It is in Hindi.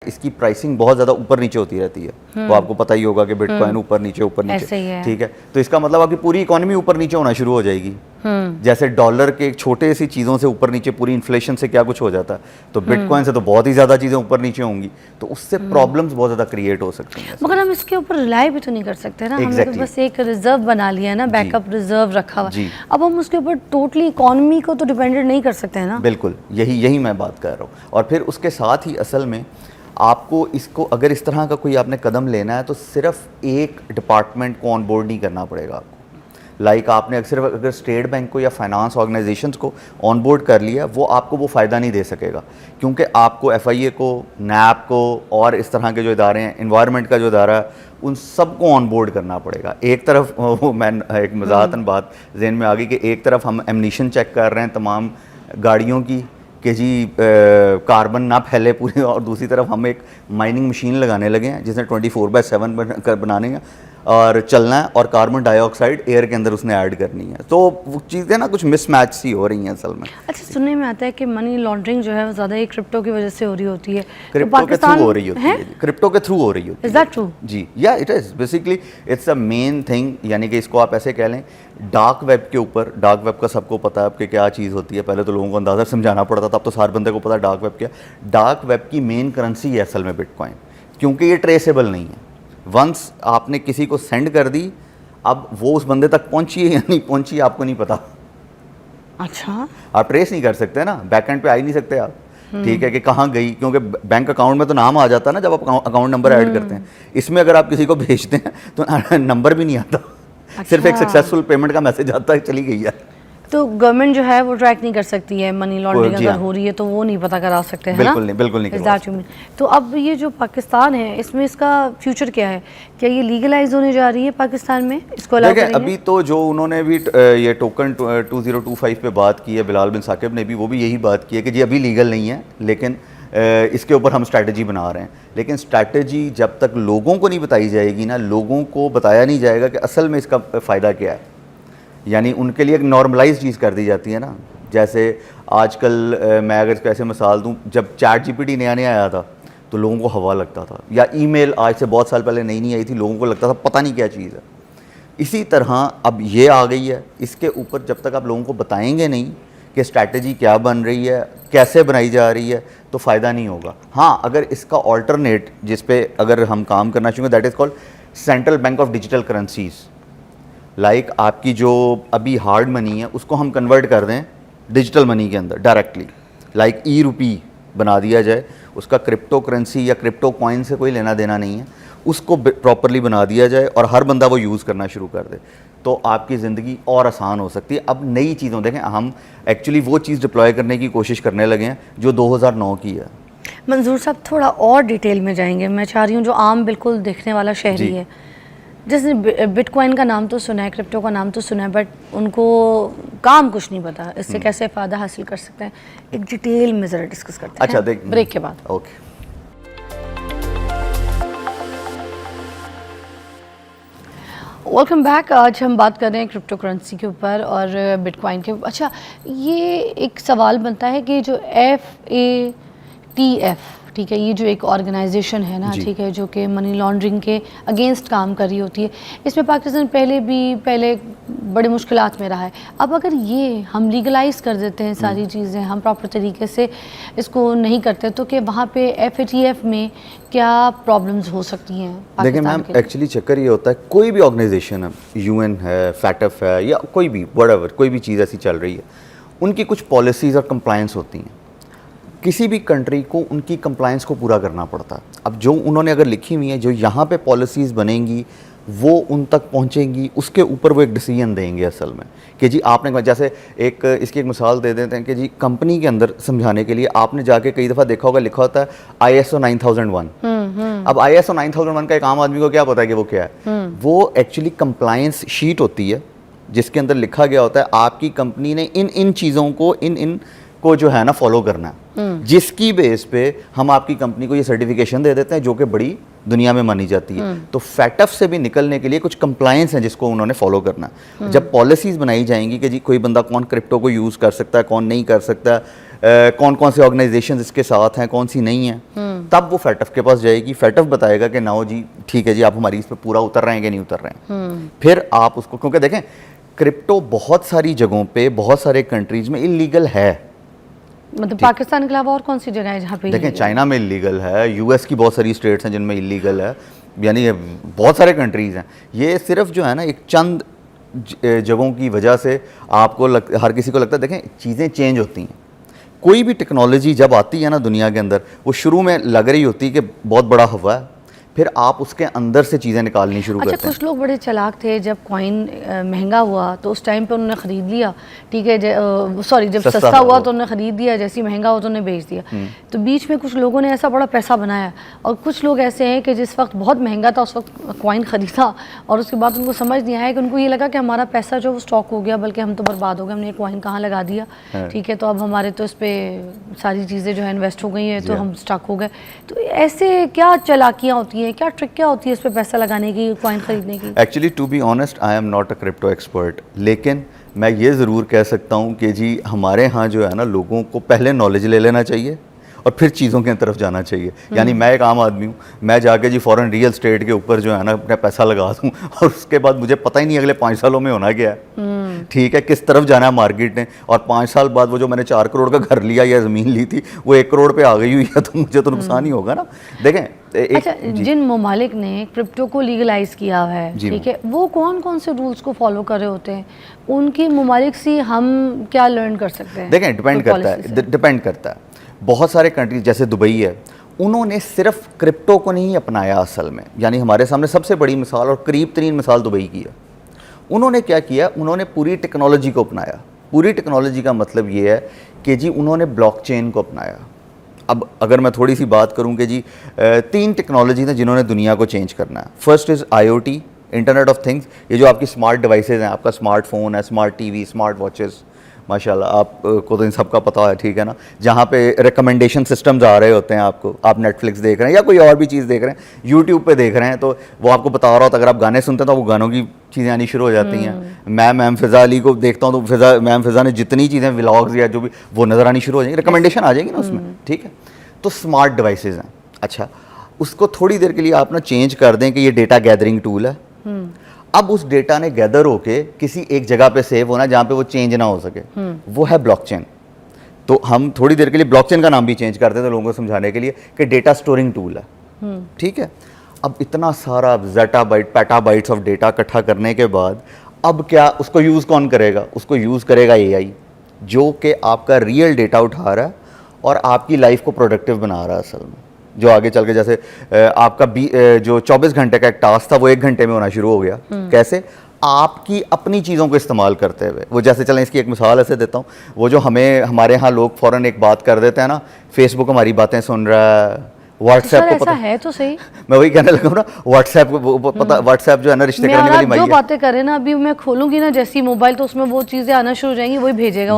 इसकी प्राइसिंग बहुत ज़्यादा ऊपर नीचे होती रहती है। वो आपको पता ही होगा कि बिटकॉइन ऊपर नीचे, ठीक है। तो इसका मतलब आपकी पूरी इकोनॉमी ऊपर नीचे होना शुरू हो जाएगी। जैसे डॉलर के एक छोटे सी चीज़ों से ऊपर नीचे, पूरी इन्फ्लेशन से क्या कुछ हो जाता है, तो बिटकॉइन से तो बहुत ही ज़्यादा चीज़ें ऊपर नीचे होंगी, तो उससे प्रॉब्लम्स बहुत ज़्यादा क्रिएट हो सकती हैं। मगर हम इसके ऊपर रिलाई भी तो नहीं कर सकते ना, हमने तो बस एक रिजर्व बना लिया है ना, बैकअप रिजर्व रखा हुआ। अब हम उसके ऊपर टोटली इकोनॉमी को तो डिपेंडेंट नहीं कर सकते हैं ना। बिल्कुल, यही मैं बात कर रहा हूँ। और फिर उसके साथ ही असल में आपको इसको अगर इस तरह का कोई आपने कदम लेना है तो सिर्फ एक डिपार्टमेंट को ऑन बोर्ड नहीं करना पड़ेगा आपको। आपने सिर्फ अगर स्टेट बैंक को या फाइनेंस ऑर्गेनाइजेशंस को ऑन बोर्ड कर लिया, वो आपको वो फ़ायदा नहीं दे सकेगा, क्योंकि आपको FIA को, NAP को और इस तरह के जो इदारे हैं, इन्वायरमेंट का जो इदारा है, उन सबको ऑन बोर्ड करना पड़ेगा। एक तरफ वो मैं एक मज़ाहतन बात जहन में आ गई कि एक तरफ हम एमनीशन चेक कर रहे हैं तमाम गाड़ियों की कि जी कार्बन ना फैले पूरी, और दूसरी तरफ हम एक माइनिंग मशीन लगाने लगे हैं जिसने 24/7 बनाने हैं और चलना है, और कार्बन डाइऑक्साइड एयर के अंदर उसने ऐड करनी है। तो वो चीज़ें ना कुछ मिसमैच सी हो रही हैं असल में। अच्छा, सुनने में आता है कि मनी लॉन्ड्रिंग जो है वो ज़्यादा ही क्रिप्टो की वजह से हो रही होती है। क्रिप्टो के थ्रू हो रही होती है, क्रिप्टो के थ्रू हो रही होती है। Is that true? जी, yeah it is basically it's a main thing, यानी कि इसको आप ऐसे कह लें, डार्क वेब के ऊपर, डार्क वेब का सबको पता है आपके क्या चीज़ होती है, पहले तो लोगों को अंदाज़ा समझाना पड़ता था, अब तो हर बंदे को पता है डार्क वेब क्या। डार्क वेब की मेन करेंसी है असल में बिटकॉइन, क्योंकि ये ट्रेसेबल नहीं है। वंस आपने किसी को सेंड कर दी, अब वो उस बंदे तक पहुंची है या नहीं पहुंची आपको नहीं पता। अच्छा, आप ट्रेस नहीं कर सकते ना, बैकएंड पे आ ही नहीं सकते आप, ठीक है, कि कहाँ गई, क्योंकि बैंक अकाउंट में तो नाम आ जाता है ना जब आप अकाउंट नंबर ऐड करते हैं। इसमें अगर आप किसी को भेजते हैं तो नंबर भी नहीं आता। अच्छा। सिर्फ एक सक्सेसफुल पेमेंट का मैसेज आता है, चली गई है। तो गवर्नमेंट जो है वो ट्रैक नहीं कर सकती है मनी लॉन्ड्रिंग अगर हो रही है, तो वो नहीं पता करा सकते हैं। बिल्कुल नहीं। तो अब ये जो पाकिस्तान है, इसमें इसका फ्यूचर क्या है? क्या ये लीगलाइज होने जा रही है पाकिस्तान में? इसको अलाउ करेंगे? अभी तो जो उन्होंने भी ये टोकन 2025 पे बात की है, बिलाल बिन साकिब ने भी, वो भी यही बात की है कि जी अभी लीगल नहीं है, लेकिन इसके ऊपर हम स्ट्रैटेजी बना रहे हैं। लेकिन स्ट्रैटेजी जब तक लोगों को नहीं बताई जाएगी ना, लोगों को बताया नहीं जाएगा कि असल में इसका फ़ायदा क्या है, यानी उनके लिए एक नॉर्मलाइज चीज़ कर दी जाती है ना। जैसे आजकल मैं अगर इसको ऐसे मिसाल दूं, जब ChatGPT नया आया था तो लोगों को हवा लगता था, या ईमेल आज से बहुत साल पहले नई आई थी, लोगों को लगता था पता नहीं क्या चीज़ है। इसी तरह अब ये आ गई है, इसके ऊपर जब तक आप लोगों को बताएंगे नहीं कि स्ट्रैटेजी क्या बन रही है, कैसे बनाई जा रही है, तो फ़ायदा नहीं होगा। हाँ, अगर इसका ऑल्टरनेट जिस पे अगर हम काम करना चाहिए, that is called central bank of digital currencies. आपकी जो अभी हार्ड मनी है उसको हम कन्वर्ट कर दें डिजिटल मनी के अंदर डायरेक्टली, ई-रुपी बना दिया जाए, उसका क्रिप्टो करेंसी या क्रिप्टो कॉइन से कोई लेना देना नहीं है, उसको प्रॉपरली बना दिया जाए और हर बंदा वो यूज़ करना शुरू कर दे, तो आपकी ज़िंदगी और आसान हो सकती है। अब नई चीज़ों, देखें हम एक्चुअली वो चीज़ डिप्लॉय करने की कोशिश करने लगे हैं जो 2009 की है। मंजूर साहब, थोड़ा और डिटेल में जाएंगे, मैं चाह रही हूँ जो आम बिल्कुल देखने वाला शहरी है, जिसने बिटकॉइन का नाम तो सुना है, क्रिप्टो का नाम तो सुना है, बट उनको काम कुछ नहीं पता, इससे कैसे फ़ायदा हासिल कर सकते हैं, एक डिटेल में ज़रा डिस्कस करते हैं। अच्छा, देख ब्रेक के बाद। ओके। Welcome back. आज हम बात कर रहे हैं क्रिप्टो करेंसी के ऊपर और बिटकॉइन के ऊपर। अच्छा, ये एक सवाल बनता है कि जो FATF, ठीक है, ये जो एक ऑर्गेनाइजेशन है ना, ठीक है, जो कि मनी लॉन्ड्रिंग के अगेंस्ट काम कर रही होती है, इसमें पाकिस्तान पहले बड़ी मुश्किलात में रहा है। अब अगर ये हम लीगलाइज कर देते हैं सारी चीज़ें, हम प्रॉपर तरीके से इसको नहीं करते, तो कि वहाँ पे FATF में क्या प्रॉब्लम्स हो सकती हैं? देखिए मैम, एक्चुअली चक्कर ये होता है, कोई भी ऑर्गेनाइजेशन है, UN है, FATF है, या कोई भी व्हाटएवर, कोई भी चीज़ ऐसी चल रही है, उनकी कुछ पॉलिसीज़ और कंप्लायंस होती हैं। किसी भी कंट्री को उनकी कंप्लायंस को पूरा करना पड़ता है। अब जो उन्होंने अगर लिखी हुई है, जो यहाँ पे पॉलिसीज़ बनेंगी वो उन तक पहुँचेंगी, उसके ऊपर वो एक डिसीजन देंगे असल में कि जी आपने, जैसे इसकी एक मिसाल दे देते हैं कि जी कंपनी के अंदर समझाने के लिए आपने जाके कई दफ़ा देखा होगा, लिखा होता है ISO 9001। अब ISO 9001 का एक आम आदमी को क्या पता है कि वो क्या है? वो एक्चुअली कंप्लायंस शीट होती है जिसके अंदर लिखा गया होता है आपकी कंपनी ने इन चीज़ों को इन को जो है ना फॉलो करना है, जिसकी बेस पे हम आपकी कंपनी को ये सर्टिफिकेशन दे देते हैं जो कि बड़ी दुनिया में मानी जाती है। तो फैटफ से भी निकलने के लिए कुछ कंप्लायंस है जिसको उन्होंने फॉलो करना है। जब पॉलिसीज़ बनाई जाएंगी कि जी कोई बंदा कौन क्रिप्टो को यूज़ कर सकता है, कौन नहीं कर सकता, कौन कौन से ऑर्गेनाइजेशन इसके साथ हैं, कौन सी नहीं हैं, तब वो फैटफ के पास जाएगी। फैटफ बताएगा कि नाओ जी ठीक है जी, आप हमारी इस पर पूरा उतर रहे हैं कि नहीं उतर रहे हैं। फिर आप उसको, क्योंकि देखें क्रिप्टो बहुत सारी जगहों पे, बहुत सारे कंट्रीज में इलीगल है। मतलब पाकिस्तान के अलावा और कौन सी जगह है जहाँ पे देखें चाइना में इलीगल है, यूएस की बहुत सारी स्टेट्स हैं जिनमें इलीगल है, यानी ये बहुत सारे कंट्रीज़ हैं। ये सिर्फ जो है ना एक चंद जगहों की वजह से आपको हर किसी को लगता है, देखें चीज़ें चेंज होती हैं। कोई भी टेक्नोलॉजी जब आती है ना दुनिया के अंदर, वो शुरू में लग रही होती है कि बहुत बड़ा हवा है, फिर आप उसके अंदर से चीज़ें निकालनी शुरू करते हैं। कुछ लोग बड़े चालाक थे, जब कॉइन महंगा हुआ तो उस टाइम पे उन्होंने ख़रीद लिया, ठीक है, सॉरी जब सस्ता हुआ तो उन्होंने ख़रीद दिया, जैसे ही महंगा हो तो उन्हें बेच दिया। तो बीच में कुछ लोगों ने ऐसा बड़ा पैसा बनाया, और कुछ लोग ऐसे हैं कि जिस वक्त बहुत महंगा था उस वक्त कॉइन ख़रीदा और उसके बाद उनको समझ नहीं आया कि उनको ये लगा कि हमारा पैसा जो वो स्टॉक हो गया, बल्कि हम तो बर्बाद हो गए, हमने कॉइन कहाँ लगा दिया, ठीक है, तो अब हमारे तो इस पर सारी चीज़ें जो है इन्वेस्ट हो गई हैं, तो हम स्टॉक हो गए। तो ऐसे क्या चालाकियाँ होती हैं, क्या ट्रिक क्या होती है इस पे पैसा लगाने की, कॉइन खरीदने की? Actually to be honest I am not a crypto expert, लेकिन मैं ये ज़रूर कह सकता हूँ कि जी हमारे यहाँ जो है ना, लोगों को पहले नॉलेज ले लेना चाहिए और फिर चीज़ों की तरफ जाना चाहिए। यानी मैं एक आम आदमी हूँ, मैं जाके जी फ़ॉरेन रियल स्टेट के ऊपर जो है ना अपना पैसा लगा दूँ और उसके बाद मुझे पता ही नहीं अगले 5 सालों में होना क्या है, ठीक है, किस तरफ जाना है मार्केट ने, और 5 साल बाद वो जो मैंने 4 करोड़ का घर लिया या ज़मीन ली थी वो 1 करोड़ पे आ गई हुई है, तो मुझे तो नुकसान ही होगा ना। देखें अच्छा, जिन ममालिक ने क्रिप्टो को लीगलाइज किया है, ठीक है, वो कौन कौन से रूल्स को फॉलो कर रहे होते हैं? उनकी ममालिक से हम क्या लर्न कर सकते हैं? देखें डिपेंड करता है। बहुत सारे कंट्रीज जैसे दुबई है, उन्होंने सिर्फ क्रिप्टो को नहीं अपनाया असल में, यानी हमारे सामने सबसे बड़ी मिसाल और करीब तरीन मिसाल दुबई की है। उन्होंने क्या किया, उन्होंने पूरी टेक्नोलॉजी को अपनाया। पूरी टेक्नोलॉजी का मतलब ये है कि जी उन्होंने ब्लॉकचेन को अपनाया। अब अगर मैं थोड़ी सी बात करूं कि जी 3 टेक्नोलॉजी हैं जिन्होंने दुनिया को चेंज करना है। First is IoT, internet of things, ये जो आपकी स्मार्ट डिवाइसेज हैं, आपका स्मार्टफोन है, स्मार्ट टीवी, स्मार्ट वॉचेस, माशाल्लाह आपको तो इन सब का पता है, ठीक है ना, जहाँ पे रिकमेंडेशन सिस्टम्स आ रहे होते हैं आपको, आप नेटफ्लिक्स देख रहे हैं या कोई और भी चीज़ देख रहे हैं, यूट्यूब पे देख रहे हैं, तो वो आपको बता रहा होता है, अगर आप गाने सुनते हैं तो वो गानों की चीज़ें आनी शुरू हो जाती हैं। मैं मैम फ़िज़ा अली को देखता हूँ तो मैम फ़िज़ा ने जितनी चीज़ें व्लॉग्स या जो भी वो नज़र आनी शुरू हो जाएंगी, रिकमेंडेशन आ जाएगी ना उसमें, ठीक है। तो स्मार्ट डिवाइसेज हैं। अच्छा, उसको थोड़ी देर के लिए आप ना चेंज कर दें कि ये डेटा गैदरिंग टूल है, अब उस डेटा ने गैदर होके किसी एक जगह पे सेव होना जहाँ पे वो चेंज ना हो सके, वो है ब्लॉकचेन। तो हम थोड़ी देर के लिए ब्लॉकचेन का नाम भी चेंज करते थे लोगों को समझाने के लिए कि डेटा स्टोरिंग टूल है, ठीक है। अब इतना सारा ज़ेटाबाइट पेटाबाइट्स ऑफ डेटा इकट्ठा करने के बाद अब क्या उसको यूज़ कौन करेगा? उसको यूज़ करेगा AI, जो कि आपका रियल डेटा उठा रहा है और आपकी लाइफ को प्रोडक्टिव बना रहा है असल में, जो आगे चल के जैसे आपका जो 24 घंटे का एक टास्क था वो 1 घंटे में होना शुरू हो गया। कैसे? आपकी अपनी चीज़ों को इस्तेमाल करते हुए। वो जैसे चलें, इसकी एक मिसाल ऐसे देता हूँ, वो जो हमारे यहाँ लोग फ़ौरन एक बात कर देते हैं ना, फेसबुक हमारी बातें सुन रहा है, व्हाट्सएप को पता है तो सही, मैं वही कहने लगा ना, व्हाट्सएप को पता, व्हाट्सएप जो है ना रिश्ते करने वाली माई है। जो बातें करें ना, अभी मैं खोलूंगी ना जैसी मोबाइल, तो उसमें वो चीज़ें आना शुरू हो जाएंगी, वही भेजेगा।